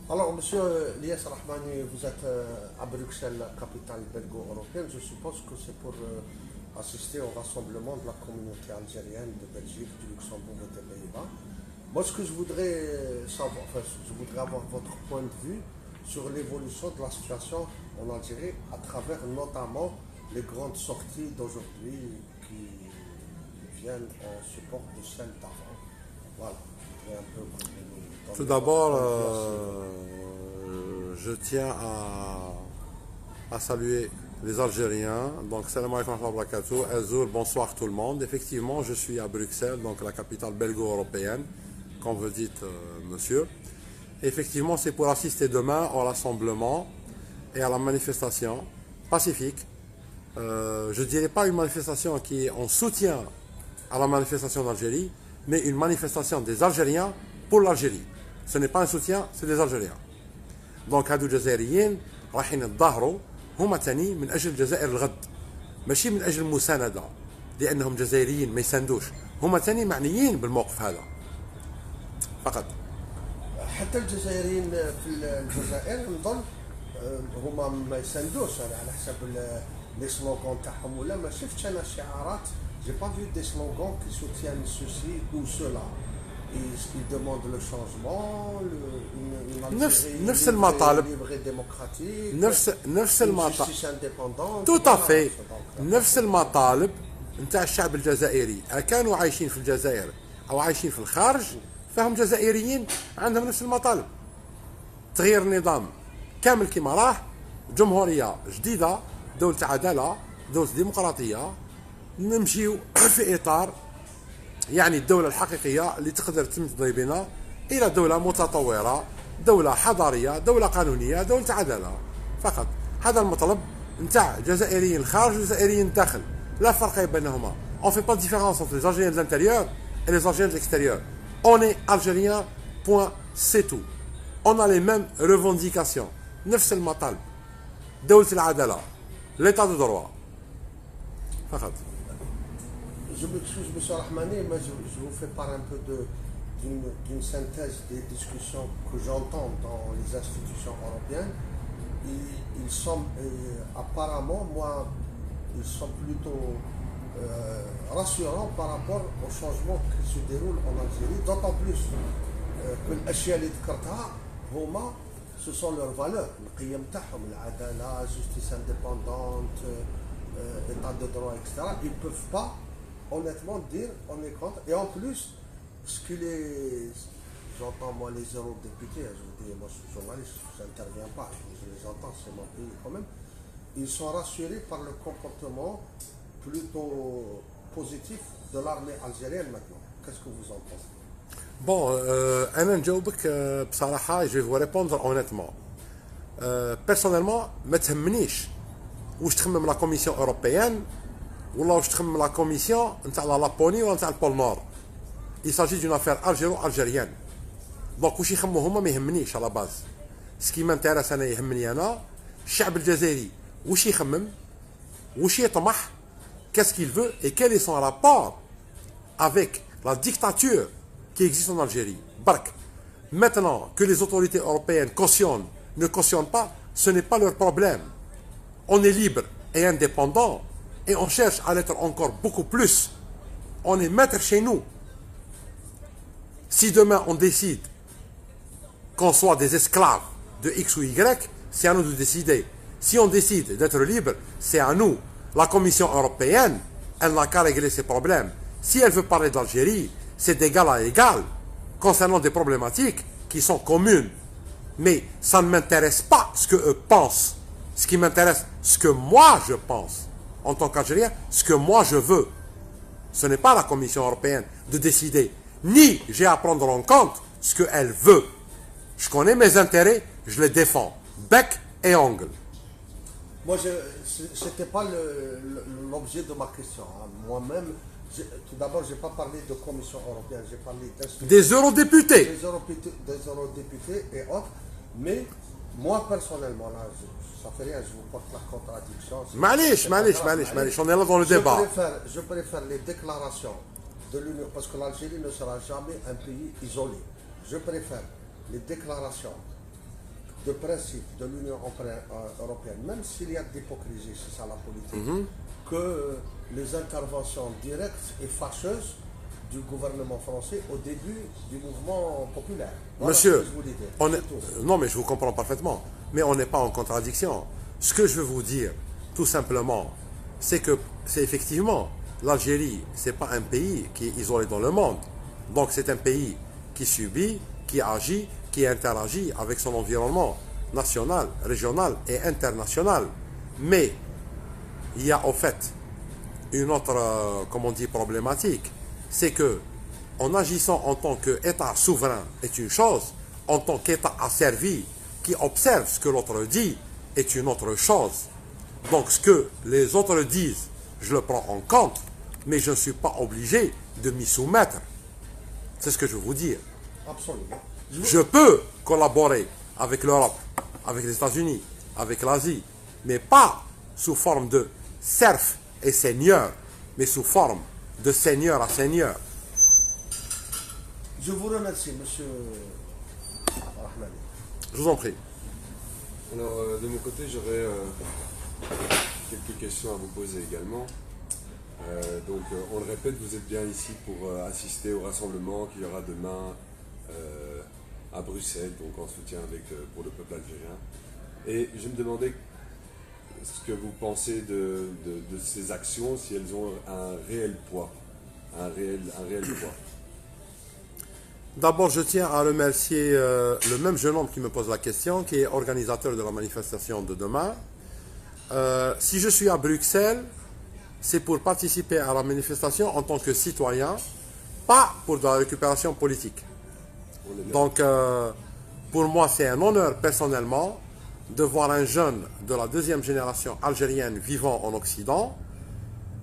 Alors, monsieur Lies Rahmani, vous êtes à Bruxelles, capitale belgo-européenne. Je suppose que c'est pour assister au rassemblement de la communauté algérienne de Belgique, du Luxembourg et des Pays-Bas. Moi, ce que je voudrais savoir, enfin, je voudrais avoir votre point de vue sur l'évolution de la situation en Algérie à travers notamment les grandes sorties d'aujourd'hui qui viennent en support de celles d'avant. Voilà. Je voudrais un peu que vous nous Tout donniez d'abord, votre point de vue je tiens à saluer les Algériens. Donc, salam alaikum wa rahmatullahi wa barakatuh. Azur, bonsoir tout le monde. Effectivement, je suis à Bruxelles, donc la capitale belgo-européenne, comme vous dites, monsieur. Effectivement, c'est pour assister demain au rassemblement et à la manifestation pacifique. Je ne dirais pas une manifestation qui est en soutien à la manifestation d'Algérie, mais une manifestation des Algériens pour l'Algérie. Ce n'est pas un soutien, c'est des Algériens. دونك هادو الجزائريين رايحين يتظاهروا هما تاني من اجل الجزائر الغد ماشي من اجل المسانده لانهم جزائريين ما يساندوش هما تاني معنيين بالموقف هذا فقط. حتى الجزائريين في الجزائر نظن هما ما يساندوش على حسب لي سلوغون تاعهم ولا ما شفتش انا شعارات جي با فيو دي سلوغون كي سوتيان سوسي او سولا ils demandent le changement une نفس المطالب libre et démocratique نفس une المطالب justice indépendante tout à fait نفس المطالب نتاع الشعب الجزائري كانوا عايشين في الجزائر او عايشين في الخارج فهم جزائريين عندهم نفس المطالب تغيير النظام كامل كما راه جمهوريه جديده دولة عداله دولة ديمقراطيه نمشيو في اطار يعني الدولة الحقيقية اللي تقدر تمتد بنا إلى دولة متطورة دولة حضارية دولة قانونية دولة عدالة فقط هذا المطلب نتاع جزائريين الخارج وجزائريين الداخل لا فرق بينهما on fait pas de différence entre les Algériens de l'intérieur et les Algériens de l'extérieur on est Algériens point c'est tout on a les mêmes revendications نفس المطالب دولة العدالة l'état de droit فقط. Je m'excuse, M. Rahmani, mais je vous fais part un peu d'une synthèse des discussions que j'entends dans les institutions européennes. Ils sont apparemment, moi, ils sont plutôt rassurants par rapport aux changements qui se déroulent en Algérie, d'autant plus que l'ashya اللي ذكرتها هما ce sont leurs valeurs, القيم تاعهم العدالة, justice indépendante, état de droit, etc. Ils ne peuvent pas honnêtement dire on est contre. Et en plus, ce que j'entends moi les eurodéputés, je vous dis, moi je suis journaliste, je n'interviens pas, je les entends, c'est mon pays quand même, ils sont rassurés par le comportement plutôt positif de l'armée algérienne maintenant. Qu'est-ce que vous en pensez? Bon, أنا نجاوبك بصراحة je vais vous répondre honnêtement. Personnellement ما تهمنيش واش تخمم لا كوميسيون أوروبيان ولا واش تخمم لا كوميسيون نتاع لا لابوني ولا نتاع البول نور. Il s'agit d'une affaire algéro-algérienne. دونك واش يخمموا هما ما يهمنيش على باز. سكي مانتيريس انا يهمني انا الشعب الجزائري واش يخمم واش يطمح qu'est-ce qu'il veut et quel est son rapport avec la dictature qui existe en Algérie. Bark. Maintenant que les autorités européennes cautionnent, ne cautionnent pas, ce n'est pas leur problème. On est libre et indépendant et on cherche à l'être encore beaucoup plus. On est maître chez nous. Si demain on décide qu'on soit des esclaves de X ou Y, c'est à nous de décider. Si on décide d'être libre, c'est à nous. La Commission européenne, elle n'a qu'à régler ses problèmes. Si elle veut parler d'Algérie, c'est d'égal à égal concernant des problématiques qui sont communes. Mais ça ne m'intéresse pas ce que eux pensent. Ce qui m'intéresse, ce que moi je pense. En tant qu'Algérien, ce que moi je veux. Ce n'est pas la Commission européenne de décider. Ni j'ai à prendre en compte ce qu'elle veut. Je connais mes intérêts, je les défends. Bec et ongle. Moi, ce n'était pas l'objet de ma question. Hein. Moi-même, tout d'abord, je n'ai pas parlé de Commission européenne, j'ai parlé des eurodéputés. Des eurodéputés et autres. Mais moi, personnellement, là, ça fait rien, je vous porte la contradiction. Malish, on est là dans le débat. Je préfère les déclarations de l'Union, parce que l'Algérie ne sera jamais un pays isolé. Je préfère les déclarations de principe de l'Union européenne, même s'il y a de l'hypocrisie, c'est ça la politique, que les interventions directes et fâcheuses du gouvernement français au début du mouvement populaire. Voilà Monsieur, ce que je voulais dire. on est- C'est tout. non mais je vous comprends parfaitement, mais on n'est pas en contradiction. Ce que je veux vous dire, tout simplement, c'est que c'est effectivement, l'Algérie, c'est pas un pays qui est isolé dans le monde. Donc c'est un pays qui subit, qui agit, qui interagit avec son environnement national, régional et international. Mais il y a au fait une autre, comme on dit, problématique, c'est que en agissant en tant qu'État souverain est une chose, en tant qu'État asservi qui observe ce que l'autre dit est une autre chose. Donc ce que les autres disent, je le prends en compte, mais je ne suis pas obligé de m'y soumettre. C'est ce que je veux vous dire. Absolument. Je peux collaborer avec l'Europe, avec les États-Unis, avec l'Asie, mais pas sous forme de serf et seigneur, mais sous forme de seigneur à seigneur. Je vous remercie, monsieur Rahmani. Je vous en prie. Alors, de mon côté, j'aurais quelques questions à vous poser également. Donc, on le répète, vous êtes bien ici pour assister au rassemblement qu'il y aura demain à Bruxelles, donc en soutien pour le peuple algérien. Et je me demandais ce que vous pensez de ces actions, si elles ont un réel poids, un réel poids. D'abord, je tiens à remercier le même jeune homme qui me pose la question, qui est organisateur de la manifestation de demain. Si je suis à Bruxelles, c'est pour participer à la manifestation en tant que citoyen, pas pour de la récupération politique. On est bien. Donc, pour moi, c'est un honneur personnellement de voir un jeune de la deuxième génération algérienne vivant en Occident.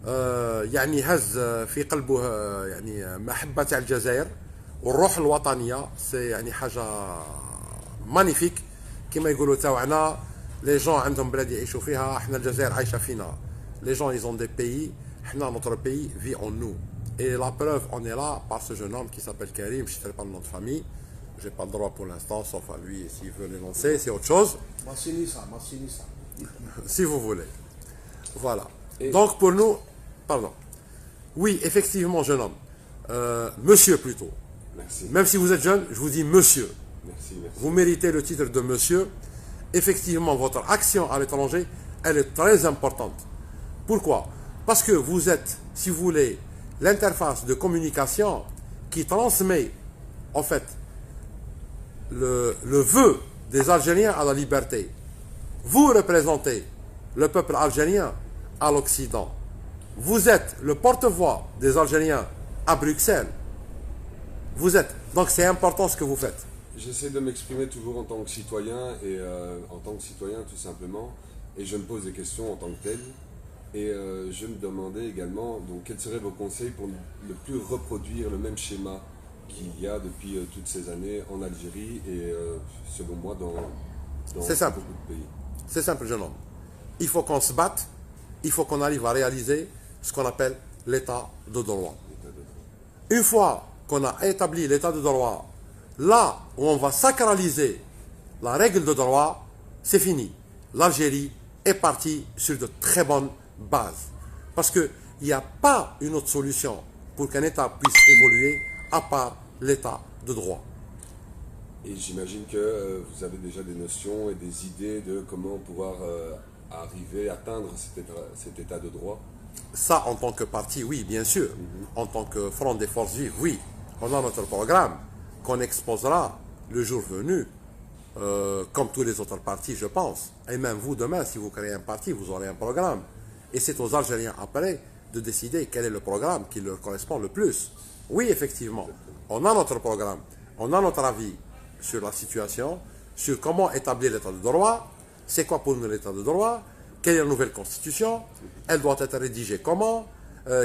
يعني هز في قلبه يعني محبة الجزائر والروح الوطنية سي يعني حاجة مانيفيك كما يقولوا تاوعنا لي جون عندهم بلاد يعيشوا فيها احنا الجزائر عايشة فينا les gens ils ont des pays احنا notre pays vit en nous et la preuve on est là par ce jeune homme qui s'appelle Karim je ne sais pas le nom de famille j'ai pas le droit pour l'instant sauf à lui s'il veut l'énoncer c'est autre chose Massinissa. si vous voulez. Voilà. Et- Donc pour nous, pardon. Oui, effectivement, jeune homme. Monsieur plutôt. Merci. Même si vous êtes jeune, je vous dis monsieur. Merci. Vous méritez le titre de monsieur. Effectivement, votre action à l'étranger, elle est très importante. Pourquoi? Parce que vous êtes, si vous voulez, l'interface de communication qui transmet, en fait, le vœu des Algériens à la liberté. Vous représentez le peuple algérien à l'Occident. Vous êtes le porte-voix des Algériens à Bruxelles. Vous êtes. Donc c'est important ce que vous faites. J'essaie de m'exprimer toujours en tant que citoyen et en tant que citoyen tout simplement, et je me pose des questions en tant que tel. Et je me demandais également donc quels seraient vos conseils pour ne plus reproduire le même schéma qu'il y a depuis toutes ces années en Algérie et selon moi dans C'est simple. beaucoup de pays. C'est simple, jeune homme. Il faut qu'on se batte, il faut qu'on arrive à réaliser ce qu'on appelle l'état de droit. L'état de droit. Une fois qu'on a établi l'état de droit, là où on va sacraliser la règle de droit, c'est fini. L'Algérie est partie sur de très bonnes bases. Parce qu'il n'y a pas une autre solution pour qu'un État puisse évoluer à part l'état de droit. Et j'imagine que vous avez déjà des notions et des idées de comment pouvoir arriver à atteindre cet état de droit. Ça, en tant que parti, oui, bien sûr. En tant que Front des Forces Vives, oui. On a notre programme qu'on exposera le jour venu, comme tous les autres partis, je pense. Et même vous, demain, si vous créez un parti, vous aurez un programme. Et c'est aux Algériens après de décider quel est le programme qui leur correspond le plus. Oui, effectivement, on a notre programme, on a notre avis sur la situation, sur comment établir l'état de droit, c'est quoi pour nous l'état de droit, quelle est la nouvelle constitution, elle doit être rédigée comment,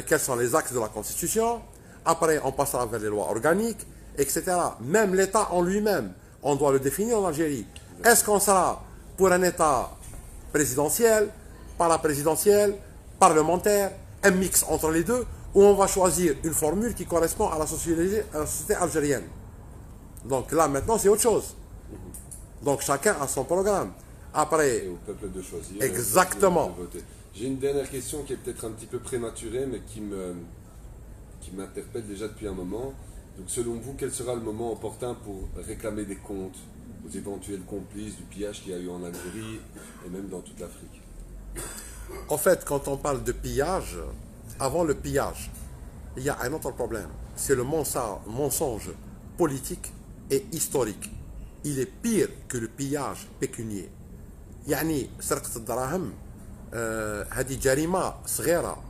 quels sont les axes de la constitution, après on passera vers les lois organiques, etc. Même l'état en lui-même, on doit le définir en Algérie. Est-ce qu'on sera pour un état présidentiel, paraprésidentiel, parlementaire, un mix entre les deux, ou on va choisir une formule qui correspond à la société algérienne. Donc là, maintenant, c'est autre chose. Donc chacun a son programme. Après, Et au peuple de choisir. Exactement. De voter. J'ai une dernière question qui est peut-être un petit peu prématurée, mais qui m'interpelle déjà depuis un moment. Donc selon vous, quel sera le moment opportun pour réclamer des comptes aux éventuels complices du pillage qu'il y a eu en Algérie et même dans toute l'Afrique? en fait, quand on parle de pillage, avant le pillage, il y a un autre problème. C'est le mensonge politique et historique. Il est pire que le pillage pécunier. يعني سرقة الدراهم هذه جريمة صغيرة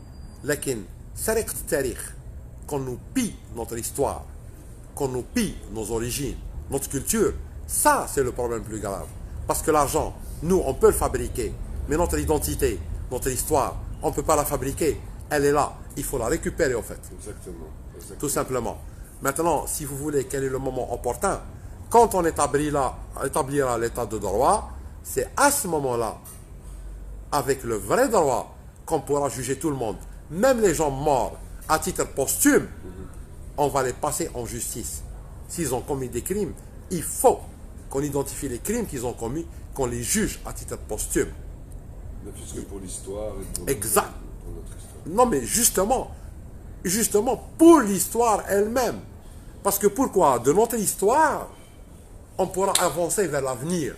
لكن سرقة التاريخ qu'on nous pille notre histoire, qu'on nous pille nos origines, notre culture, ça c'est le problème plus grave. Parce que l'argent, nous on peut le fabriquer, mais notre identité, notre histoire, on ne peut pas la fabriquer, elle est là, il faut la récupérer en fait. Exactement. Tout simplement. Maintenant, si vous voulez, quel est le moment opportun? Quand on établira l'état de droit, c'est à ce moment-là, avec le vrai droit, qu'on pourra juger tout le monde. Même les gens morts à titre posthume, on va les passer en justice. S'ils ont commis des crimes, il faut qu'on identifie les crimes qu'ils ont commis, qu'on les juge à titre posthume. Ne plus que pour l'histoire et pour Exact. pour notre histoire. Non mais justement pour l'histoire elle-même. Parce que pourquoi? De notre histoire, on pourra avancer vers l'avenir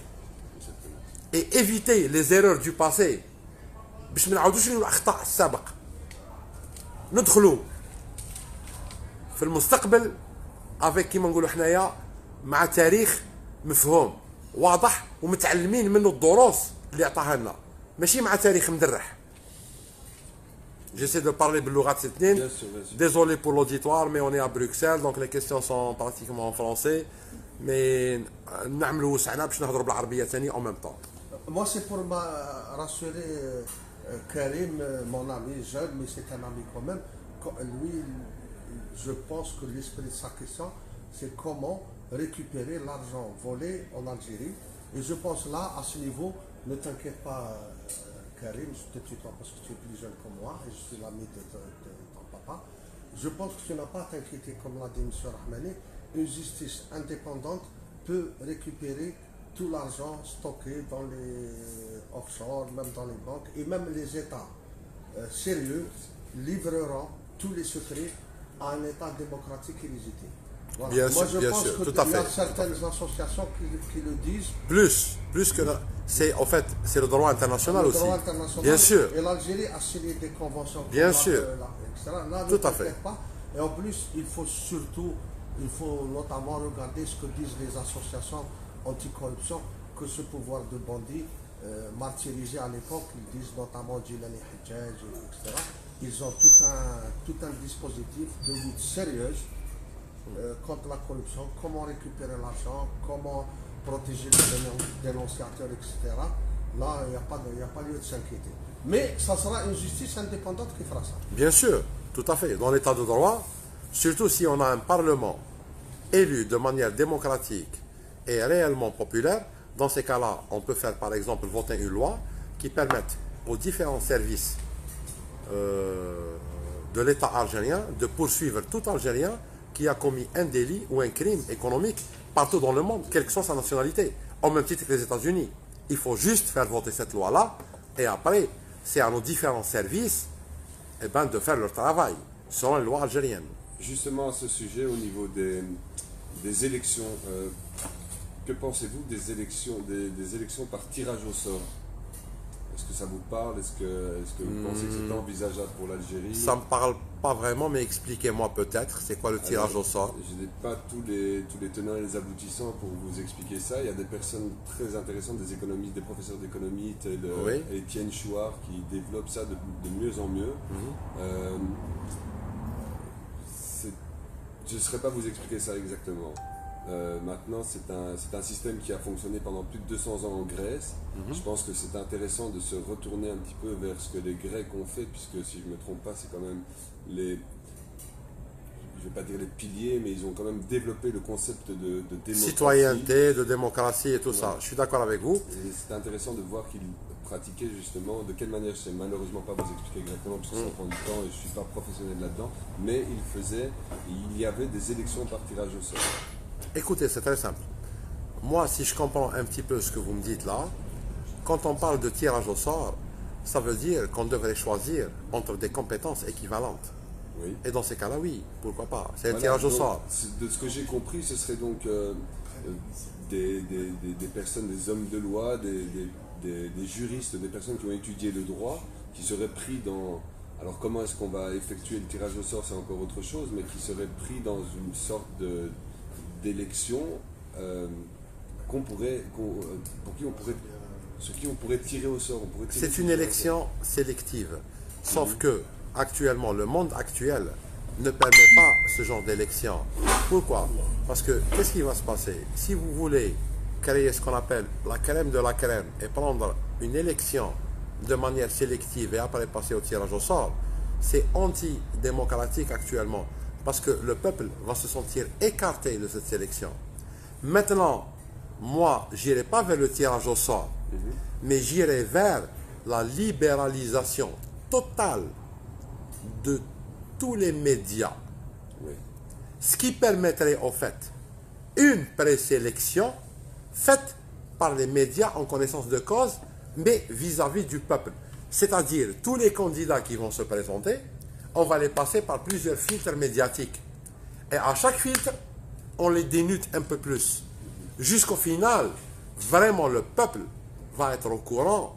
et éviter les erreurs du passé. باش ما نعاودوش الاخطاء السابق. ندخلوا في المستقبل avec كيما نقولوا حنايا مع تاريخ مفهوم واضح ومتعلمين منه الدروس اللي عطاها لنا ماشي مع تاريخ مدرح. J'essaie de parler باللغات الاثنين. Bien sûr, bien sûr. Désolé pour l'auditoire, mais on est à Bruxelles, donc les questions sont pratiquement en français. Mais نعملوا وسعنا باش نهضروا بالعربية ثاني en même temps. Moi, c'est pour rassurer Karim, mon ami jeune, mais c'est un ami quand même. Lui, je pense que l'esprit de sa question, c'est comment récupérer l'argent volé en Algérie. Et je pense là, à ce niveau, ne t'inquiète pas, Karim, je te tutoie parce que tu es plus jeune que moi et je suis l'ami de ton papa. Je pense que tu n'as pas à t'inquiéter, comme l'a dit M. Rahmani. Une justice indépendante peut récupérer tout l'argent stocké dans les offshore, même dans les banques, et même les États sérieux livreront tous les secrets à un État démocratique et légitime. Voilà. Bien Moi, sûr, je bien pense sûr, que tout à il y a fait. certaines associations qui le disent. Plus que c'est en fait c'est le droit international Le aussi. droit international. Bien sûr. Et l'Algérie a signé des conventions. Bien comme sûr. etc. Là, ne Tout à fait. t'inquiète pas. Et en plus, il faut notamment regarder ce que disent les associations anticorruption, que ce pouvoir de bandits martyrisé à l'époque, ils disent notamment Djilani Hajjaj, etc. Ils ont tout un dispositif de lutte sérieuse contre la corruption, comment récupérer l'argent, comment protéger les dénonciateurs, etc. Là, il n'y a pas lieu de s'inquiéter. Mais ça sera une justice indépendante qui fera ça. Bien sûr, tout à fait. Dans l'état de droit, surtout si on a un parlement élu de manière démocratique et réellement populaire, dans ces cas-là, on peut faire par exemple voter une loi qui permette aux différents services de l'État algérien de poursuivre tout Algérien qui a commis un délit ou un crime économique partout dans le monde, quelle que soit sa nationalité, au même titre que les États-Unis. Il faut juste faire voter cette loi-là et après, c'est à nos différents services de faire leur travail selon les lois algériennes. Justement à ce sujet, au niveau des élections, que pensez-vous des élections par tirage au sort? Est-ce que ça vous parle? Est-ce que vous pensez que c'est envisageable pour l'Algérie? Ça me parle pas vraiment, mais expliquez-moi peut-être, c'est quoi le tirage au sort? Je n'ai pas tous les tenants et les aboutissants pour vous expliquer ça. Il y a des personnes très intéressantes, des économistes, des professeurs d'économie, tels Étienne Chouard, qui développent ça de mieux en mieux. Je ne saurais pas vous expliquer ça exactement. Maintenant, c'est un système qui a fonctionné pendant plus de 200 ans en Grèce. Je pense que c'est intéressant de se retourner un petit peu vers ce que les Grecs ont fait, puisque si je ne me trompe pas, c'est quand même je ne vais pas dire les piliers, mais ils ont quand même développé le concept de démocratie. Citoyenneté, de démocratie et tout ça. Je suis d'accord avec vous. Et c'est intéressant de voir qu'ils pratiquaient justement, de quelle manière, je ne sais malheureusement pas vous expliquer exactement, parce que ça prend du temps et je ne suis pas professionnel là-dedans, mais il y avait des élections par tirage au sort. Écoutez, c'est très simple. moi, si je comprends un petit peu ce que vous me dites là, quand on parle de tirage au sort, ça veut dire qu'on devrait choisir entre des compétences équivalentes. Oui. Et dans ces cas-là, oui, pourquoi pas. C'est un Voilà, tirage au donc, sort. de ce que j'ai compris, ce serait donc des personnes, des hommes de loi, des juristes, des personnes qui ont étudié le droit, qui seraient pris dans... Alors comment est-ce qu'on va effectuer le tirage au sort, c'est encore autre chose, mais qui seraient pris dans une sorte d'élection sur qui on pourrait tirer au sort. C'est une élection sélective. Sauf que, actuellement, le monde actuel ne permet pas ce genre d'élection. Pourquoi? Parce que, qu'est-ce qui va se passer? Si vous voulez créer ce qu'on appelle la crème de la crème et prendre une élection de manière sélective et après passer au tirage au sort, c'est antidémocratique actuellement. Parce que le peuple va se sentir écarté de cette sélection. Maintenant, moi, j'irai pas vers le tirage au sort, mais j'irai vers la libéralisation totale de tous les médias. Oui. Ce qui permettrait au fait une présélection faite par les médias en connaissance de cause, mais vis-à-vis du peuple. C'est-à-dire, tous les candidats qui vont se présenter, on va les passer par plusieurs filtres médiatiques. Et à chaque filtre, on les dénude un peu plus. Jusqu'au final, vraiment le peuple va être au courant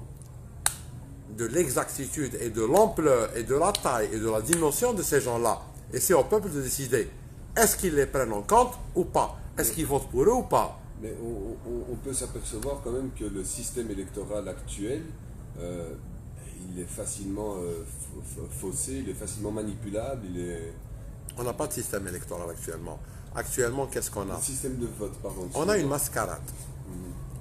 de l'exactitude et de l'ampleur et de la taille et de la dimension de ces gens-là. Et c'est au peuple de décider, est-ce qu'ils les prennent en compte ou pas? Est-ce qu'ils votent pour eux ou pas? Mais on peut s'apercevoir quand même que le système électoral actuel, il est facilement faussé, il est facilement manipulable, On n'a pas de système électoral actuellement. Actuellement, qu'est-ce qu'on a? Le système de vote, pardon. On a une mascarade.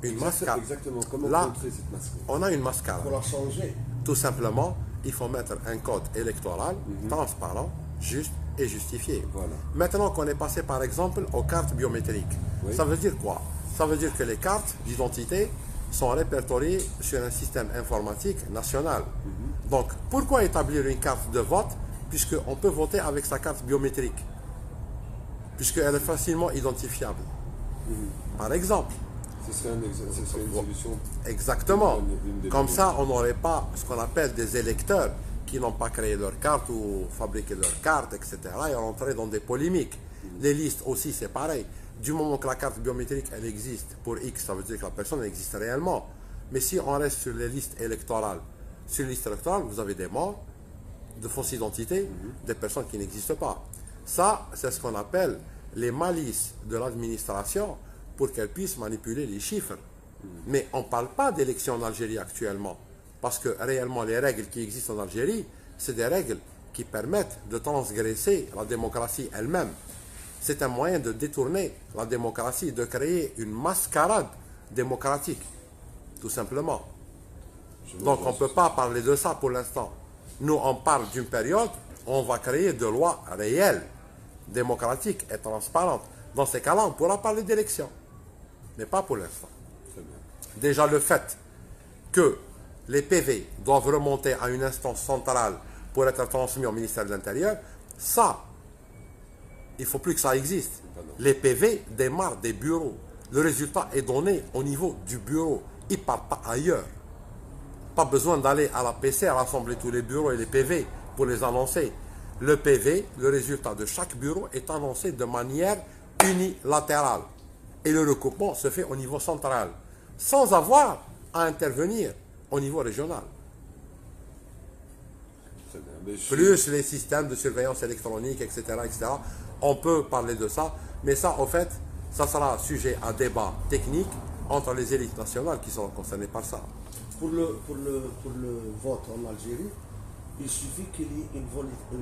Une mascarade. Exactement. Comment Là, contrer cette mascarade? on a une mascarade. Pour la changer. Tout simplement, il faut mettre un code électoral transparent, juste et justifié. Voilà. Maintenant qu'on est passé par exemple aux cartes biométriques, Oui. ça veut dire quoi? Ça veut dire que les cartes d'identité sont répertoriées sur un système informatique national. Donc, pourquoi établir une carte de vote puisqu'on peut voter avec sa carte biométrique? Puisqu'elle est facilement identifiable. Par exemple. Ce serait une solution. Exactement. Une des Comme meilleures. ça, on n'aurait pas ce qu'on appelle des électeurs qui n'ont pas créé leur carte ou fabriqué leur carte, etc. et rentrer dans des polémiques. Les listes aussi, c'est pareil. Du moment que la carte biométrique, elle existe pour X, ça veut dire que la personne existe réellement. Mais si on reste sur les listes électorales, sur les listes électorales, vous avez des morts, de fausses identités, des personnes qui n'existent pas. Ça, c'est ce qu'on appelle les malices de l'administration pour qu'elle puisse manipuler les chiffres. Mais on ne parle pas d'élections en Algérie actuellement. Parce que réellement, les règles qui existent en Algérie, c'est des règles qui permettent de transgresser la démocratie elle-même. C'est un moyen de détourner la démocratie, de créer une mascarade démocratique, tout simplement. Donc on ne peut pas parler de ça pour l'instant. Nous, on parle d'une période où on va créer de lois réelles, démocratiques et transparentes. Dans ces cas-là, on pourra parler d'élections, mais pas pour l'instant. Très bien. Déjà le fait que les PV doivent remonter à une instance centrale pour être transmis au ministère de l'Intérieur, ça, il ne faut plus que ça existe. Les PV démarrent des bureaux. Le résultat est donné au niveau du bureau. Il ne part pas ailleurs. Pas besoin d'aller à la PC à rassembler tous les bureaux et les PV pour les annoncer. Le PV, le résultat de chaque bureau, est annoncé de manière unilatérale. Et le recoupement se fait au niveau central, sans avoir à intervenir au niveau régional. Très bien. Mais Plus les systèmes de surveillance électronique, etc., etc. On peut parler de ça, mais ça, en fait, ça sera sujet à débat technique entre les élites nationales qui seront concernées par ça. Pour le vote en Algérie, il suffit qu'il y ait une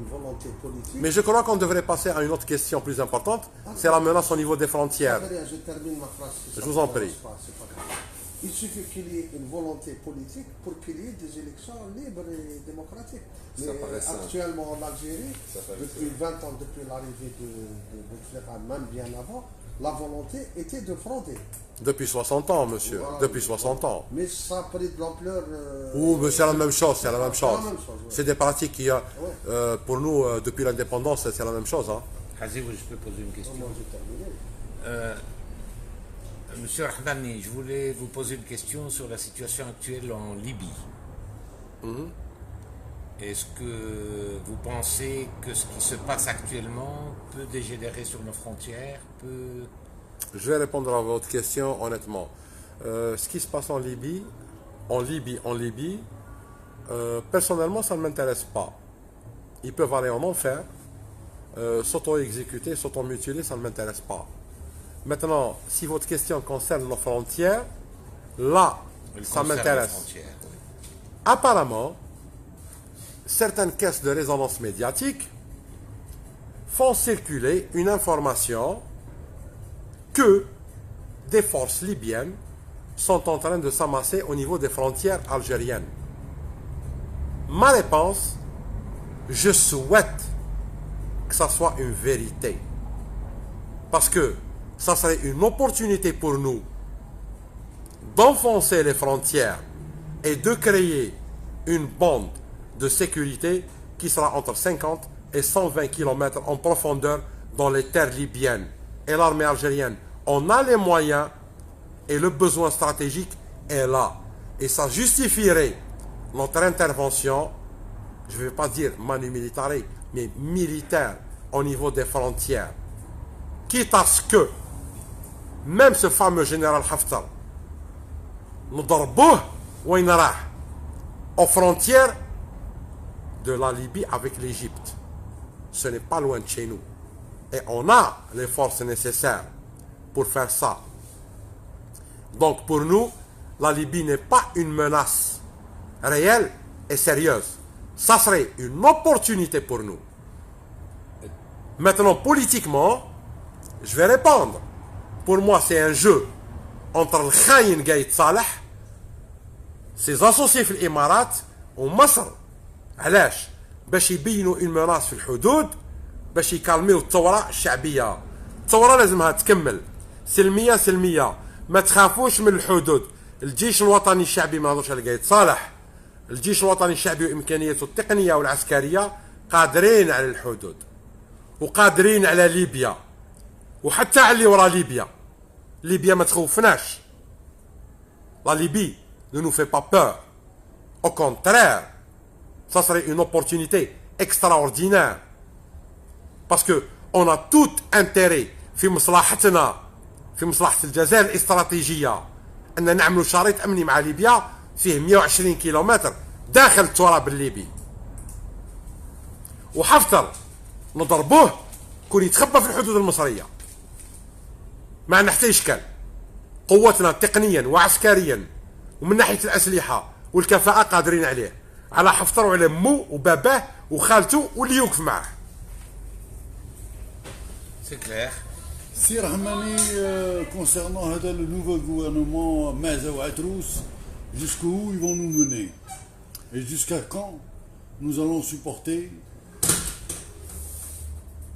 volonté politique. Mais je crois qu'on devrait passer à une autre question plus importante, c'est la menace au niveau des frontières. Je termine ma phrase. Je vous en prie. C'est pas grave. Il suffit qu'il y ait une volonté politique pour qu'il y ait des élections libres et démocratiques. Ça Mais paraît simple. actuellement en Algérie, Ça paraît depuis 20 ans, depuis l'arrivée de Bouteflika, même bien avant, la volonté était de frauder. Depuis 60 ans, monsieur. Voilà. Depuis 60 ans. Mais ça a pris de l'ampleur. Ouh, mais c'est la même chose, c'est la même chose. C'est la même chose, ouais. C'est des pratiques qui, pour nous, depuis l'indépendance, c'est la même chose. Hein. Hazib, je peux poser une question. Comment j'ai terminé Monsieur Rahdani, je voulais vous poser une question sur la situation actuelle en Libye. Est-ce que vous pensez que ce qui se passe actuellement peut dégénérer sur nos frontières, Je vais répondre à votre question honnêtement. Ce qui se passe en Libye, personnellement, ça ne m'intéresse pas. Ils peuvent aller en enfer, s'auto-exécuter, s'auto-mutiler, ça ne m'intéresse pas. Maintenant, si votre question concerne nos frontières, là, ça m'intéresse. Apparemment, certaines caisses de résonance médiatique font circuler une information que des forces libyennes sont en train de s'amasser au niveau des frontières algériennes. Ma réponse, je souhaite que ça soit une vérité. Parce que ça serait une opportunité pour nous d'enfoncer les frontières et de créer une bande de sécurité qui sera entre 50 et 120 km en profondeur dans les terres libyennes. Et l'armée algérienne, on a les moyens et le besoin stratégique est là. Et ça justifierait notre intervention, je ne vais pas dire manu militare, mais militaire au niveau des frontières. Quitte à ce que même ce fameux général Haftar, nous ضربوه وين راح aux frontières de la Libye avec l'Égypte. Ce n'est pas loin de chez nous. Et on a les forces nécessaires pour faire ça. Donc pour nous, la Libye n'est pas une menace réelle et sérieuse. Ça serait une opportunité pour nous. Maintenant, politiquement, je vais répondre. Pour moi, c'est un jeu entre le Khaïn Gaïd Salah, ses associés في الإمارات ومصر. علاش؟ باش يبينوا une menace في الحدود، باش يكالميو الثورة الشعبية. الثورة لازمها تكمل سلمية سلمية، ما تخافوش من الحدود. الجيش الوطني الشعبي ما نهضرش على قايد صالح، الجيش الوطني الشعبي وإمكانياته التقنية والعسكرية قادرين على الحدود وقادرين على ليبيا وحتى على اللي ورا ليبيا. ليبيا ما تخوفناش. La Libye ne nous fait pas peur. Au contraire, ça serait une opportunité extraordinaire. Parce que on a tout intérêt في مصلحتنا، في مصلحة الجزائر الاستراتيجية، أن نعملوا شريط أمني مع ليبيا فيه 120 كيلومتر داخل التراب الليبي. وحفتر نضربوه كون يتخبى في الحدود المصرية. ما عندنا حتى إشكال. قوتنا تقنيا وعسكريا ومن ناحية الأسلحة والكفاءة قادرين عليه. على حفتر وعلى مو وباباه وخالته واللي يوقف معاه. C'est clair. Sir Rahmani, concernant le nouveau gouvernement Maza ou Atrous, jusqu'où ils vont nous mener? Et jusqu'à quand nous allons supporter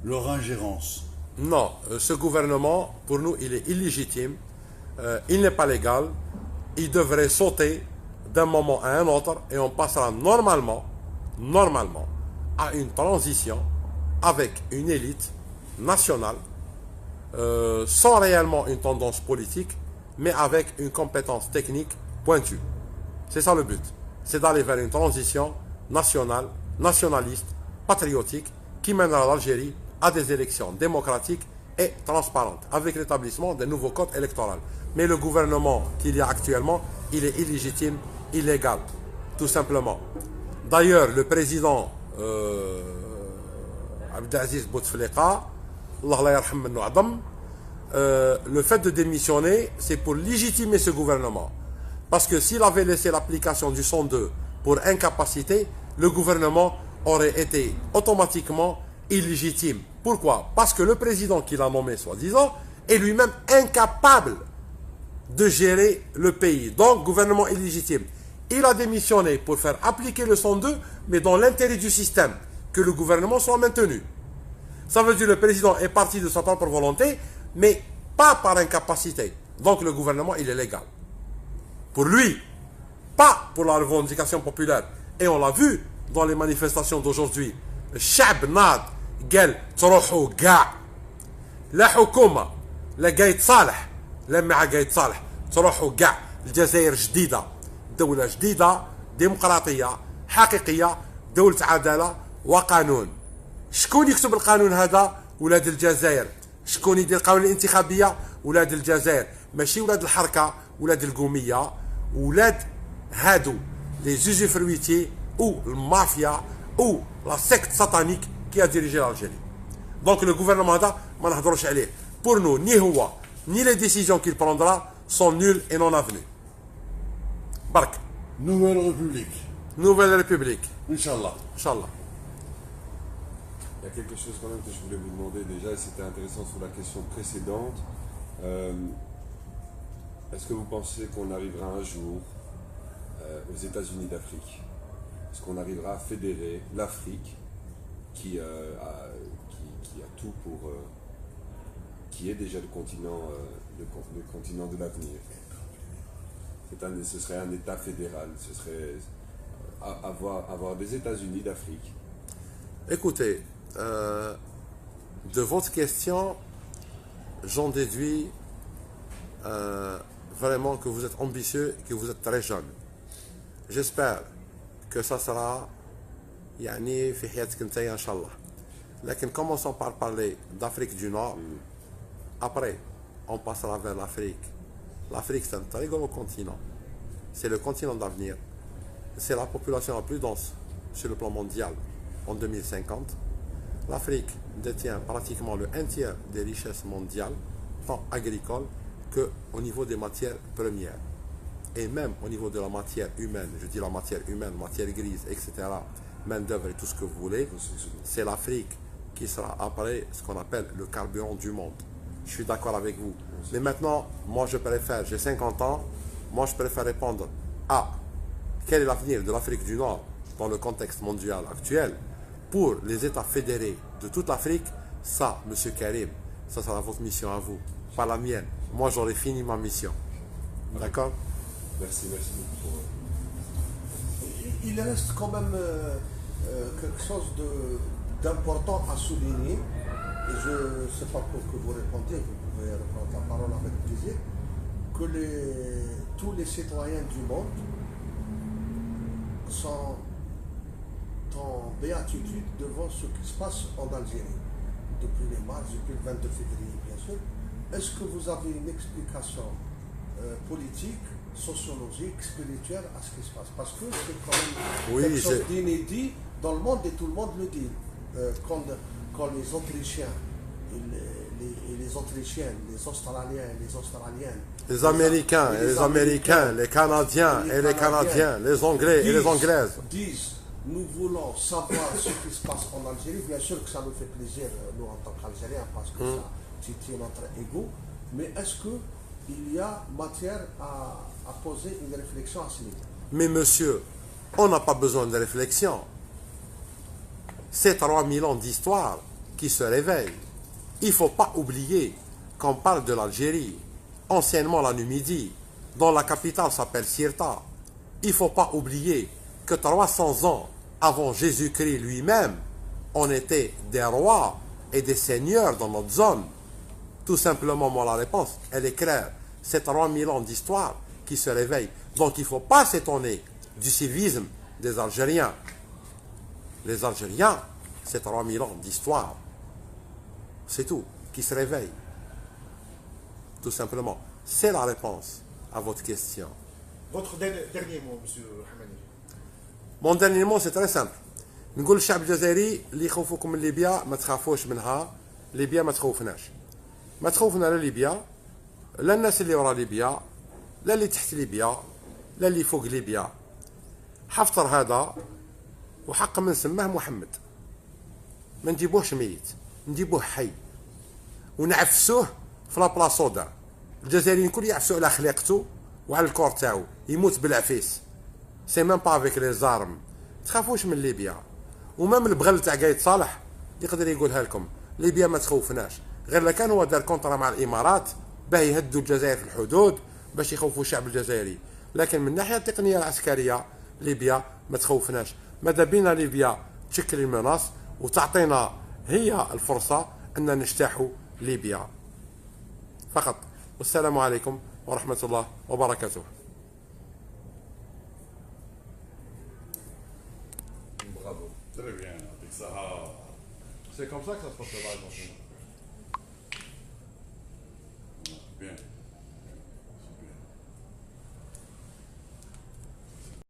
leur ingérence? Non, ce gouvernement, pour nous, il est illégitime, il n'est pas légal, il devrait sauter d'un moment à un autre et on passera normalement à une transition avec une élite nationale, sans réellement une tendance politique, mais avec une compétence technique pointue. C'est ça le but, c'est d'aller vers une transition nationale, nationaliste, patriotique, qui mènera l'Algérie à des élections démocratiques et transparentes, avec l'établissement des nouveaux codes électoraux. Mais le gouvernement qu'il y a actuellement, il est illégitime, illégal, tout simplement. D'ailleurs, le président Abdelaziz Bouteflika, Allah la yarham minnou adam, le fait de démissionner, c'est pour légitimer ce gouvernement. Parce que s'il avait laissé l'application du 102 pour incapacité, le gouvernement aurait été automatiquement illégitime. Pourquoi? Parce que le président qu'il a nommé, soi-disant, est lui-même incapable de gérer le pays. Donc, gouvernement illégitime. Il a démissionné pour faire appliquer le 102, mais dans l'intérêt du système, que le gouvernement soit maintenu. Ça veut dire que le président est parti de sa propre volonté, mais pas par incapacité. Donc, le gouvernement, il est légal. Pour lui, pas pour la revendication populaire. Et on l'a vu dans les manifestations d'aujourd'hui. الشعب ناض قال تروحوا كاع لا حكومة لا قايد صالح لا مع قايد صالح تروحوا كاع الجزائر جديده، دوله جديده ديمقراطيه حقيقيه، دوله عداله وقانون. شكون يكتب القانون هذا؟ ولاد الجزائر. شكون يدير القوانين الانتخابيه؟ ولاد الجزائر، ماشي ولاد الحركه، ولاد القوميه، ولاد هادو لي زوزيفرويتي او المافيا او لا سيكت ساتانيك كي ا ديريجي l'Algérie. دونك لو غوفرنمون هذا ما نهضروش عليه. بور نو ني هو ني لي ديسيزيون كيل بروندرا سون نول اي نون افنو. برك. Nouvelle République. نوفيل ريبوبليك Inch'Allah. ان شاء الله. Il y a quelque chose quand même que je voulais vous demander déjà, et c'était intéressant sur la question précédente. Est-ce que vous pensez qu'on arrivera un jour aux États-Unis d'Afrique? Est-ce qu'on arrivera à fédérer l'Afrique qui a tout pour... qui est déjà le continent de l'avenir? Ce serait un État fédéral, ce serait avoir des États-Unis d'Afrique. Écoutez, de votre question, j'en déduis vraiment que vous êtes ambitieux et que vous êtes très jeune. J'espère que ça sera يعني في حياتك نتايا ان شاء الله. لكن commençons par parler d'Afrique du Nord. Après, on passera vers l'Afrique. L'Afrique, c'est un très gros continent. C'est le continent d'avenir. C'est la population la plus dense sur le plan mondial en 2050. L'Afrique détient pratiquement le 1/3 des richesses mondiales, tant agricoles qu'au niveau des matières premières. Et même au niveau de la matière humaine, je dis la matière humaine, matière grise, etc., main-d'œuvre et tout ce que vous voulez, c'est l'Afrique qui sera après ce qu'on appelle le carburant du monde. Je suis d'accord avec vous. Mais maintenant, moi je préfère, j'ai 50 ans, moi je préfère répondre à quel est l'avenir de l'Afrique du Nord dans le contexte mondial actuel. Pour les États fédérés de toute l'Afrique, ça, Monsieur Karim, ça sera votre mission à vous, pas la mienne. Moi j'aurai fini ma mission. D'accord? Merci beaucoup pour... Il reste quand même quelque chose d'important à souligner, et je ne sais pas pour que vous répondiez, vous pouvez reprendre la parole avec plaisir, que tous les citoyens du monde sont en béatitude devant ce qui se passe en Algérie, depuis les marches, depuis le 22 février, bien sûr. Est-ce que vous avez une explication politique, sociologique, spirituelle à ce qui se passe? Parce que c'est quand même quelque chose d'inédit dans le monde et tout le monde le dit. Quand les Autrichiens et les Autrichiennes, les Australiens et les Australiennes, les Américains et les Américains, les Canadiens et les Canadiens, les Anglais et les Anglaises disent nous voulons savoir ce qui se passe en Algérie. Bien sûr que ça nous fait plaisir, nous en tant qu'Algériens, parce que ça titille notre ego. Mais est-ce qu'il y a matière à poser une réflexion à ce niveau? Mais monsieur, on n'a pas besoin de réflexion. C'est 3000 ans d'histoire qui se réveillent. Il ne faut pas oublier qu'on parle de l'Algérie, anciennement la Numidie, dont la capitale s'appelle Sirta. Il ne faut pas oublier que 300 ans avant Jésus-Christ lui-même, on était des rois et des seigneurs dans notre zone. Tout simplement, moi, la réponse, elle est claire. C'est 3000 ans d'histoire qui se réveillent. Donc, il ne faut pas s'étonner du civisme des Algériens. Les Algériens, c'est 3000 ans d'histoire. C'est tout, qui se réveille. Tout simplement. C'est la réponse à votre question. Votre dernier mot, monsieur Hamani. Mon dernier mot, c'est très simple. نقول للشعب الجزائري اللي يخوفوكم من ليبيا ما تخافوش منها. ليبيا ما تخوفناش. ما تخوفنا لا ليبيا، لا الناس اللي ورا ليبيا، لا اللي تحت ليبيا، لا اللي فوق ليبيا. حفتر هذا وحق من سماه محمد. ما نجيبوهش ميت، نجيبوه حي. ونعفسوه في لابلا صودا. الجزائريين الكل يعفسوا على خليقته وعلى الكور تاعو، يموت بالعفيس. سي ميم با افيك لي زارم. تخافوش من ليبيا. ومام البغل تاع قايد صالح يقدر يقولها لكم، ليبيا ما تخوفناش، غير لا كان هو دار كونترا مع الامارات باه يهدوا الجزائر في الحدود باش يخوفوا الشعب الجزائري. لكن من الناحيه التقنيه العسكريه ليبيا ما تخوفناش. ماذا بينا ليبيا تشكل المناص وتعطينا هي الفرصه ان نجتاحوا ليبيا فقط. والسلام عليكم ورحمة الله وبركاته. Bravo. Très bien, avec ça. C'est comme ça que ça se passe là-bas,